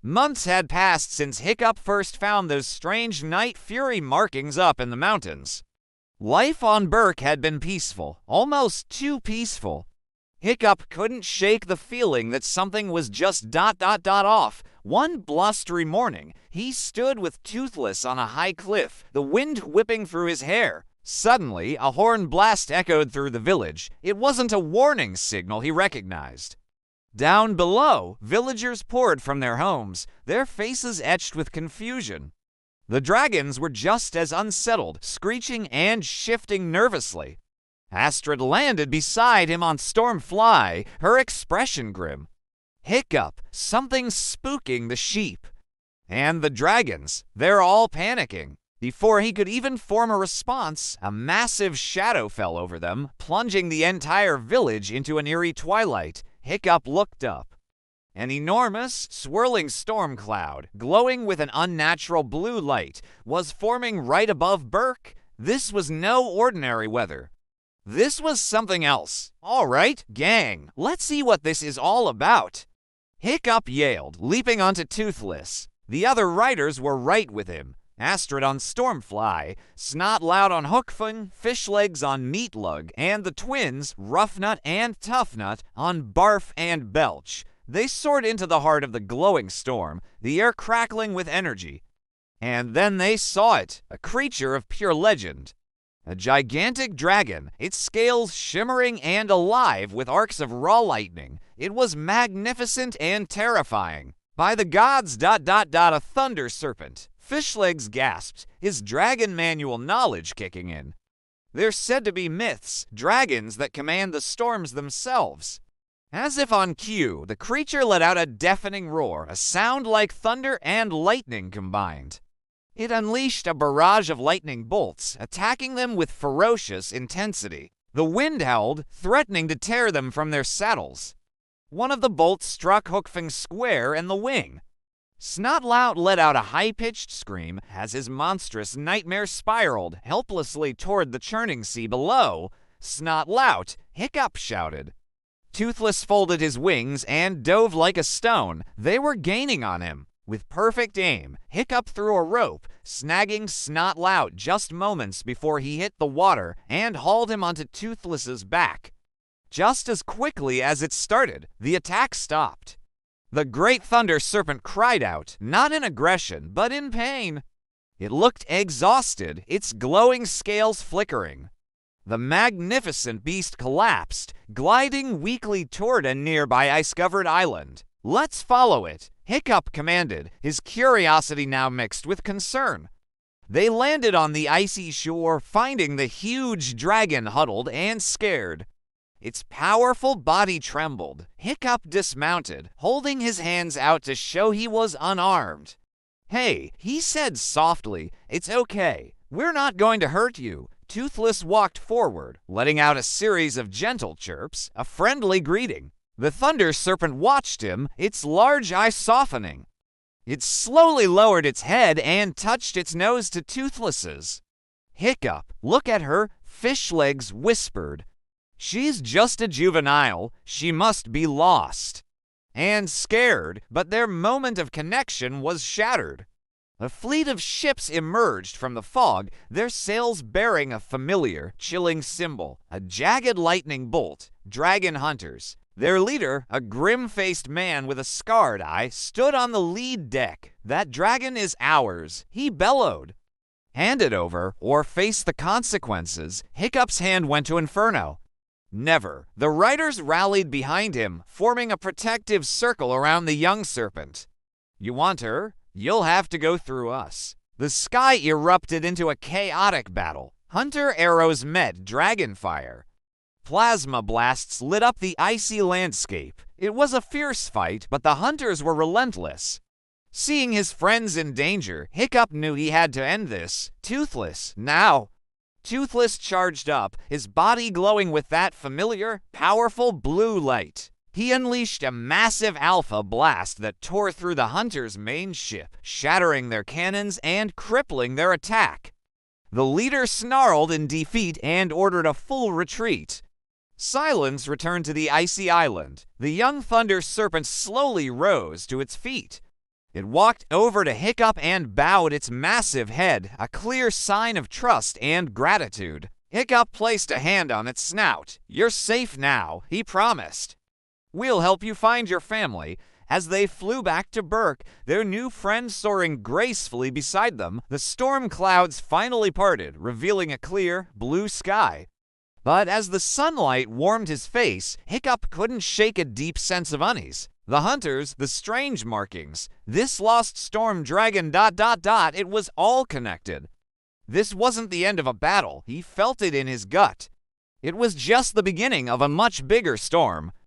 Months had passed since Hiccup first found those strange Night Fury markings up in the mountains. Life on Berk had been peaceful, almost too peaceful. Hiccup couldn't shake the feeling that something was just off. One blustery morning, he stood with Toothless on a high cliff, the wind whipping through his hair. Suddenly, a horn blast echoed through the village. It wasn't a warning signal he recognized. Down below, villagers poured from their homes, their faces etched with confusion. The dragons were just as unsettled, screeching and shifting nervously. Astrid landed beside him on Stormfly, her expression grim. Hiccup, something spooking the sheep. And the dragons, they're all panicking. Before he could even form a response, a massive shadow fell over them, plunging the entire village into an eerie twilight. Hiccup looked up. An enormous, swirling storm cloud, glowing with an unnatural blue light, was forming right above Berk. This was no ordinary weather. This was something else. All right, gang, let's see what this is all about. Hiccup yelled, leaping onto Toothless. The other riders were right with him. Astrid on Stormfly, Snotlout on Hookfin, Fishlegs on Meatlug, and the twins, Roughnut and Toughnut, on Barf and Belch. They soared into the heart of the glowing storm, the air crackling with energy. And then they saw it, a creature of pure legend. A gigantic dragon, its scales shimmering and alive with arcs of raw lightning. It was magnificent and terrifying. By the gods, a thunder serpent. Fishlegs gasped, his dragon manual knowledge kicking in. They're said to be myths, dragons that command the storms themselves. As if on cue, the creature let out a deafening roar, a sound like thunder and lightning combined. It unleashed a barrage of lightning bolts, attacking them with ferocious intensity. The wind howled, threatening to tear them from their saddles. One of the bolts struck Hookfin square in the wing. Snotlout let out a high-pitched scream as his monstrous nightmare spiraled helplessly toward the churning sea below. Snotlout, Hiccup shouted. Toothless folded his wings and dove like a stone. They were gaining on him. With perfect aim, Hiccup threw a rope, snagging Snotlout just moments before he hit the water and hauled him onto Toothless's back. Just as quickly as it started, the attack stopped. The great thunder serpent cried out, not in aggression, but in pain. It looked exhausted, its glowing scales flickering. The magnificent beast collapsed, gliding weakly toward a nearby ice-covered island. Let's follow it, Hiccup commanded, his curiosity now mixed with concern. They landed on the icy shore, finding the huge dragon huddled and scared. Its powerful body trembled. Hiccup dismounted, holding his hands out to show he was unarmed. Hey, he said softly, it's okay. We're not going to hurt you. Toothless walked forward, letting out a series of gentle chirps, a friendly greeting. The thunder serpent watched him, its large eyes softening. It slowly lowered its head and touched its nose to Toothless's. Hiccup, look at her, Fishlegs whispered. She's just a juvenile. She must be lost. And scared, but their moment of connection was shattered. A fleet of ships emerged from the fog, their sails bearing a familiar, chilling symbol, a jagged lightning bolt, dragon hunters. Their leader, a grim-faced man with a scarred eye, stood on the lead deck. That dragon is ours, he bellowed. Hand it over, or face the consequences. Hiccup's hand went to Inferno. Never. The riders rallied behind him, forming a protective circle around the young serpent. You want her? You'll have to go through us. The sky erupted into a chaotic battle. Hunter arrows met dragonfire. Plasma blasts lit up the icy landscape. It was a fierce fight, but the hunters were relentless. Seeing his friends in danger, Hiccup knew he had to end this. Toothless, now. Toothless charged up, his body glowing with that familiar, powerful blue light. He unleashed a massive alpha blast that tore through the hunters' main ship, shattering their cannons and crippling their attack. The leader snarled in defeat and ordered a full retreat. Silence returned to the icy island. The young thunder serpent slowly rose to its feet. It walked over to Hiccup and bowed its massive head, a clear sign of trust and gratitude. Hiccup placed a hand on its snout. "You're safe now," he promised. "We'll help you find your family." As they flew back to Berk, their new friend soaring gracefully beside them, the storm clouds finally parted, revealing a clear, blue sky. But as the sunlight warmed his face, Hiccup couldn't shake a deep sense of unease. The hunters, the strange markings, this lost storm dragon ... It was all connected. This wasn't the end of a battle. He felt it in his gut. It was just the beginning of a much bigger storm.